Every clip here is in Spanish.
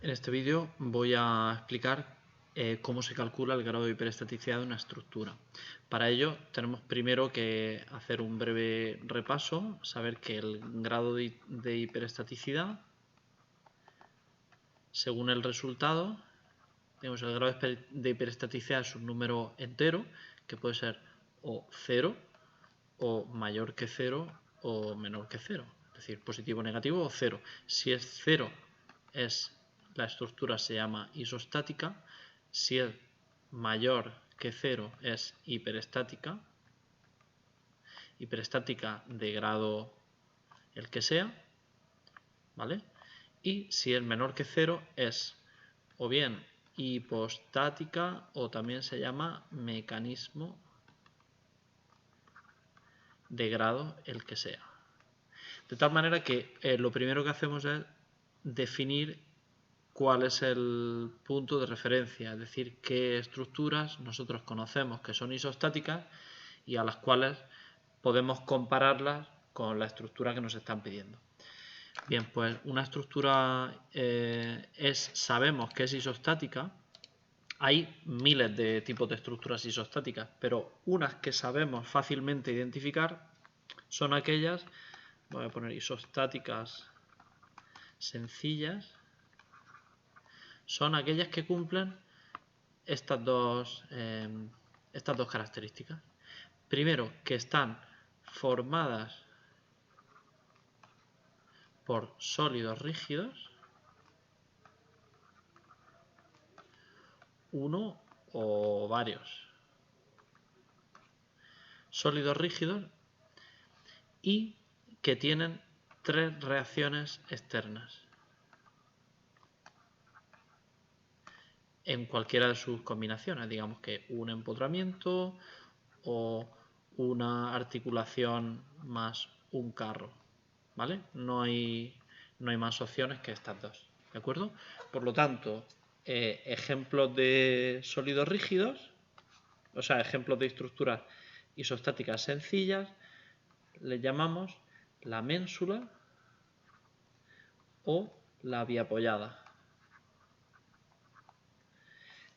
En este vídeo voy a explicar cómo se calcula el grado de hiperestaticidad de una estructura. Para ello tenemos primero que hacer un breve repaso, saber que el grado de hiperestaticidad, según el resultado, el grado de hiperestaticidad es un número entero, que puede ser o 0, o mayor que 0, o menor que 0. Es decir, positivo, negativo o 0. Si es 0, la estructura se llama isostática. Si es mayor que 0, es hiperestática. Hiperestática de grado el que sea, ¿vale? Y si es menor que 0, es o bien hipostática o también se llama mecanismo de grado el que sea. De tal manera que lo primero que hacemos es definir cuál es el punto de referencia, es decir, qué estructuras nosotros conocemos que son isostáticas y a las cuales podemos compararlas con la estructura que nos están pidiendo. Bien, pues una estructura sabemos que es isostática. Hay miles de tipos de estructuras isostáticas, pero unas que sabemos fácilmente identificar son aquellas, voy a poner isostáticas sencillas, son aquellas que cumplen estas dos características. Primero, que están formadas por sólidos rígidos, uno o varios sólidos rígidos, y que tienen tres reacciones externas en cualquiera de sus combinaciones, digamos que un empotramiento o una articulación más un carro, ¿vale? No hay más opciones que estas dos, ¿de acuerdo? Por lo tanto, ejemplos de sólidos rígidos, o sea, ejemplos de estructuras isostáticas sencillas, les llamamos la ménsula o la biapoyada.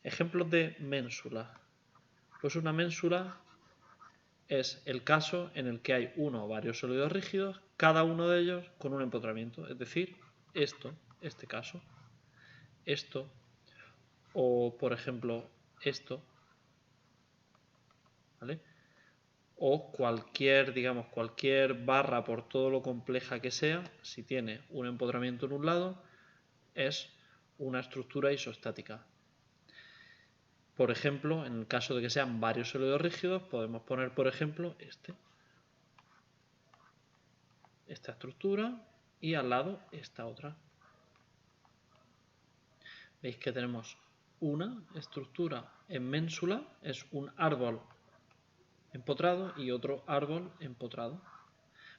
Ejemplos de ménsula. Pues una ménsula es el caso en el que hay uno o varios sólidos rígidos, cada uno de ellos con un empotramiento, es decir, este caso, esto, o por ejemplo esto, ¿vale? O cualquier barra, por todo lo compleja que sea, si tiene un empotramiento en un lado, es una estructura isostática. Por ejemplo, en el caso de que sean varios sólidos rígidos, podemos poner, por ejemplo, esta estructura y al lado esta otra. Veis que tenemos una estructura en ménsula, es un árbol empotrado, y otro árbol empotrado.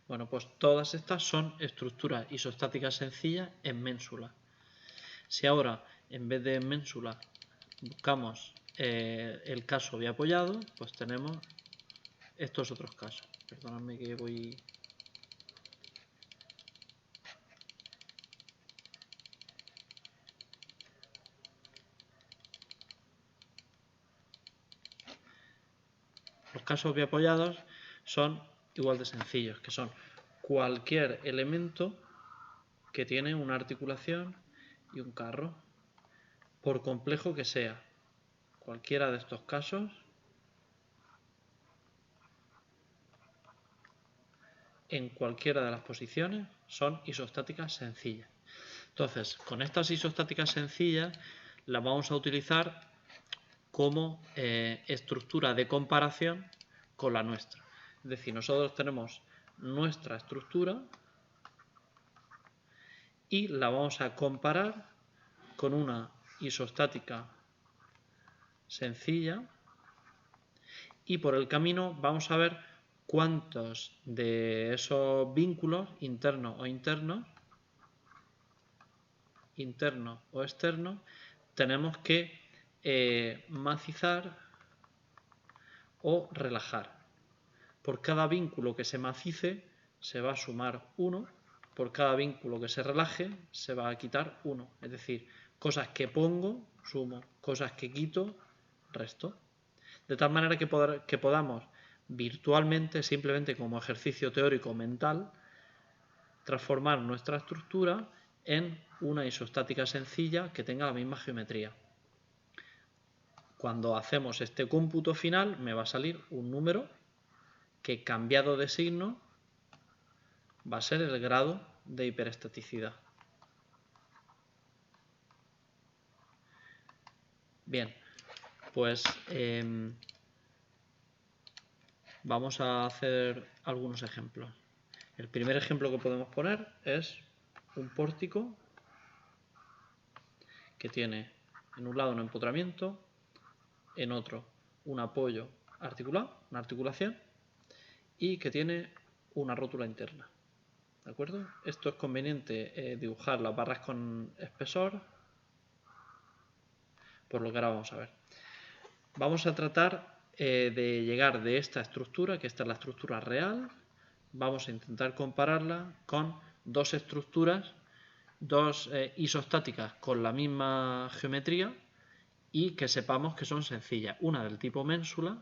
Bueno, pues todas estas son estructuras isostáticas sencillas en ménsula. Si ahora, en vez de ménsula, buscamos el caso biapoyado, pues tenemos estos otros casos. Perdonadme que voy... Los casos biapoyados son igual de sencillos, que son cualquier elemento que tiene una articulación y un carro, por complejo que sea. Cualquiera de estos casos en cualquiera de las posiciones son isostáticas sencillas. Entonces, con estas isostáticas sencillas las vamos a utilizar como estructura de comparación con la nuestra. Es decir, nosotros tenemos nuestra estructura y la vamos a comparar con una isostática sencilla, y por el camino vamos a ver cuántos de esos vínculos internos o externos tenemos que macizar o relajar. Por cada vínculo que se macice se va a sumar 1 por cada vínculo que se relaje se va a quitar 1. Es decir, cosas que pongo, sumo, cosas que quito, resto. De tal manera que podamos virtualmente, simplemente como ejercicio teórico mental, transformar nuestra estructura en una isostática sencilla que tenga la misma geometría. Cuando hacemos este cómputo final me va a salir un número que, cambiado de signo, va a ser el grado de hiperestaticidad. Bien, pues vamos a hacer algunos ejemplos. El primer ejemplo que podemos poner es un pórtico que tiene en un lado un empotramiento, en otro un apoyo articulado, una articulación, y que tiene una rótula interna. ¿De acuerdo? Esto es conveniente dibujar las barras con espesor, por lo que ahora vamos a ver. Vamos a tratar de llegar de esta estructura, que esta es la estructura real, vamos a intentar compararla con dos estructuras, dos isostáticas con la misma geometría y que sepamos que son sencillas. Una del tipo ménsula,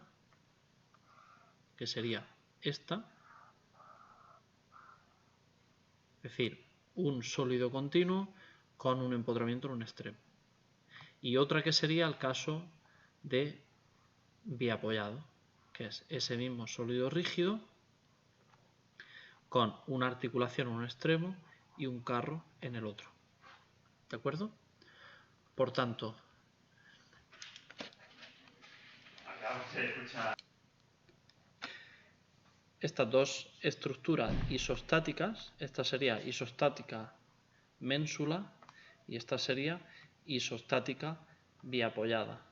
que sería esta, es decir, un sólido continuo con un empotramiento en un extremo. Y otra que sería el caso de biapoyado, que es ese mismo sólido rígido con una articulación en un extremo y un carro en el otro. ¿De acuerdo? Por tanto, estas dos estructuras isostáticas, esta sería isostática ménsula y esta sería isostática biapoyada.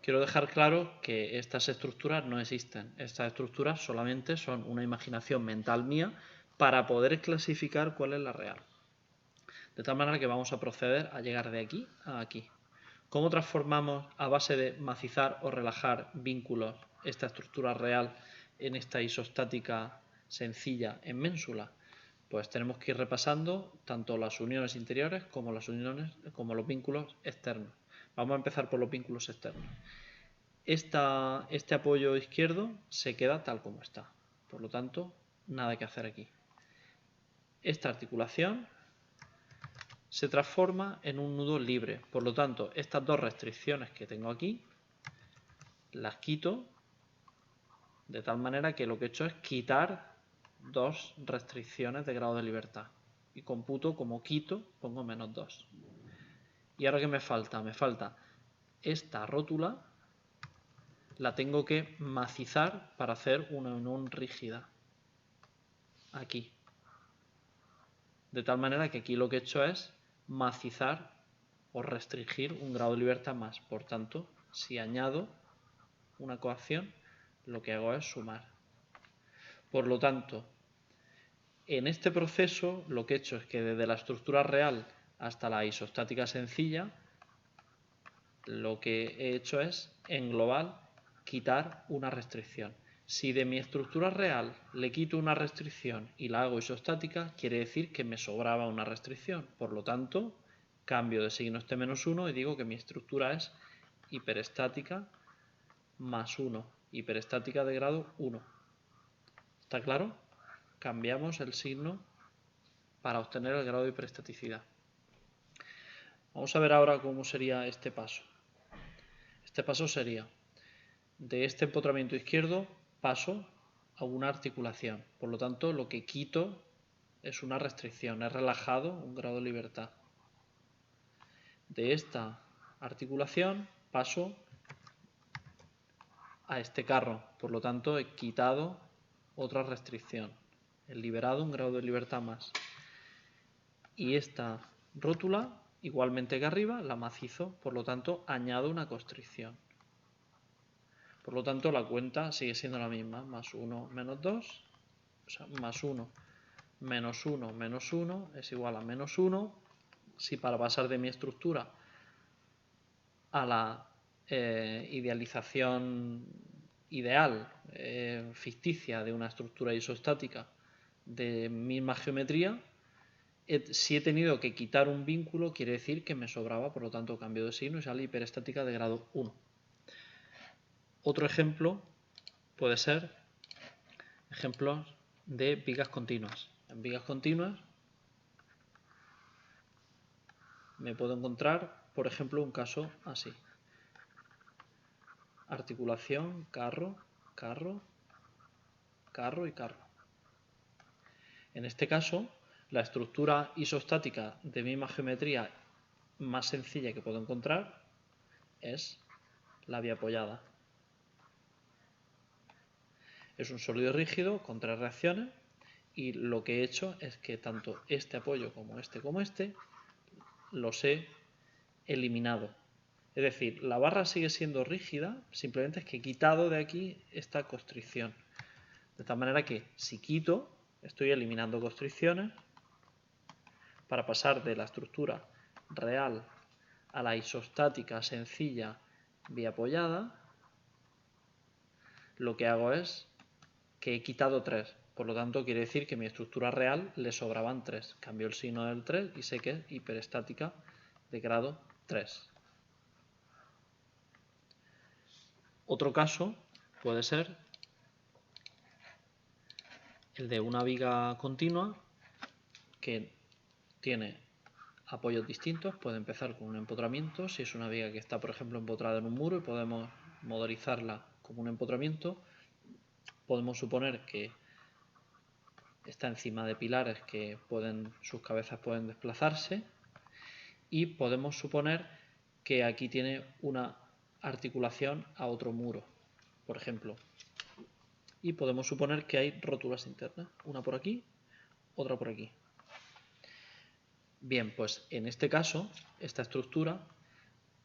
Quiero dejar claro que estas estructuras no existen. Estas estructuras solamente son una imaginación mental mía para poder clasificar cuál es la real. De tal manera que vamos a proceder a llegar de aquí a aquí. ¿Cómo transformamos a base de macizar o relajar vínculos esta estructura real en esta isostática sencilla en ménsula? Pues tenemos que ir repasando tanto las uniones interiores como los vínculos externos. Vamos a empezar por los vínculos externos. Este apoyo izquierdo se queda tal como está. Por lo tanto, nada que hacer aquí. Esta articulación se transforma en un nudo libre. Por lo tanto, estas dos restricciones que tengo aquí las quito de tal manera que lo que he hecho es quitar dos restricciones de grado de libertad. Y computo como quito, pongo -2. ¿Y ahora qué me falta? Me falta esta rótula, la tengo que macizar para hacer una unión rígida. Aquí. De tal manera que aquí lo que he hecho es macizar o restringir un grado de libertad más. Por tanto, si añado una coacción, lo que hago es sumar. Por lo tanto, en este proceso lo que he hecho es que desde la estructura real hasta la isostática sencilla, lo que he hecho es, en global, quitar una restricción. Si de mi estructura real le quito una restricción y la hago isostática, quiere decir que me sobraba una restricción. Por lo tanto, cambio de signo este -1 y digo que mi estructura es hiperestática más 1, hiperestática de grado 1. ¿Está claro? Cambiamos el signo para obtener el grado de hiperestaticidad. Vamos a ver ahora cómo sería este paso. Este paso sería, de este empotramiento izquierdo paso a una articulación. Por lo tanto, lo que quito es una restricción, he relajado un grado de libertad. De esta articulación paso a este carro. Por lo tanto, he quitado otra restricción, he liberado un grado de libertad más. Y esta rótula, igualmente que arriba, la macizo, por lo tanto añado una constricción. Por lo tanto la cuenta sigue siendo la misma, +1 -2, o sea, +1 -1 -1 es igual a -1. Si para pasar de mi estructura a la idealización ideal, ficticia de una estructura isostática, de misma geometría, si he tenido que quitar un vínculo, quiere decir que me sobraba, por lo tanto cambio de signo y sale hiperestática de grado 1. Otro ejemplo puede ser ejemplos de vigas continuas. En vigas continuas me puedo encontrar, por ejemplo, un caso así. Articulación, carro, carro, carro y carro. En este caso, la estructura isostática de misma geometría más sencilla que puedo encontrar es la biapoyada. Es un sólido rígido con 3 reacciones y lo que he hecho es que tanto este apoyo como este los he eliminado. Es decir, la barra sigue siendo rígida, simplemente es que he quitado de aquí esta constricción. De tal manera que si quito, estoy eliminando constricciones para pasar de la estructura real a la isostática sencilla biapoyada. Lo que hago es que he quitado 3. Por lo tanto, quiere decir que mi estructura real le sobraban 3. Cambio el signo del 3 y sé que es hiperestática de grado 3. Otro caso puede ser el de una viga continua que tiene apoyos distintos. Puede empezar con un empotramiento. Si es una viga que está, por ejemplo, empotrada en un muro y podemos modelizarla como un empotramiento, podemos suponer que está encima de pilares que sus cabezas pueden desplazarse y podemos suponer que aquí tiene una articulación a otro muro, por ejemplo. Y podemos suponer que hay rótulas internas, una por aquí, otra por aquí. Bien, pues en este caso, esta estructura,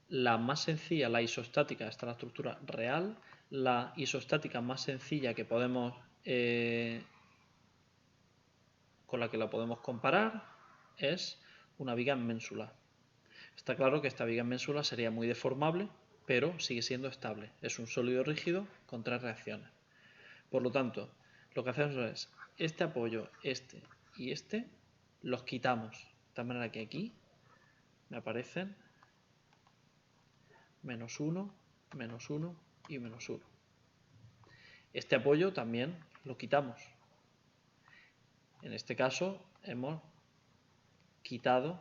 la más sencilla, la isostática, esta es la estructura real, la isostática más sencilla que podemos con la que la podemos comparar es una viga en ménsula. Está claro que esta viga en ménsula sería muy deformable, pero sigue siendo estable. Es un sólido rígido con 3 reacciones. Por lo tanto, lo que hacemos es este apoyo, este y este, los quitamos. De tal manera que aquí me aparecen -1, -1 y -1. Este apoyo también lo quitamos. En este caso hemos quitado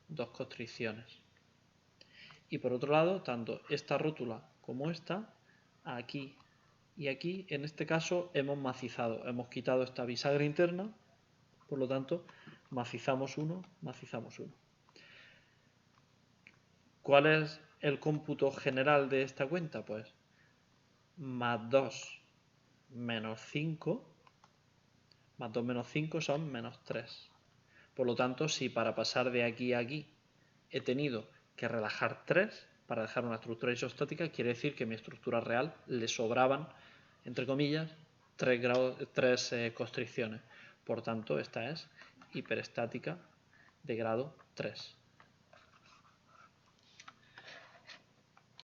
2 constricciones. Y por otro lado, tanto esta rótula como esta, aquí y aquí, en este caso hemos macizado, hemos quitado esta bisagra interna, por lo tanto, macizamos 1, macizamos 1. ¿Cuál es el cómputo general de esta cuenta? Pues más 2 menos 5, más 2 menos 5 son -3. Por lo tanto, si para pasar de aquí a aquí he tenido que relajar 3 para dejar una estructura isostática, quiere decir que mi estructura real le sobraban, entre comillas, 3 constricciones. Por tanto, esta es hiperestática de grado 3.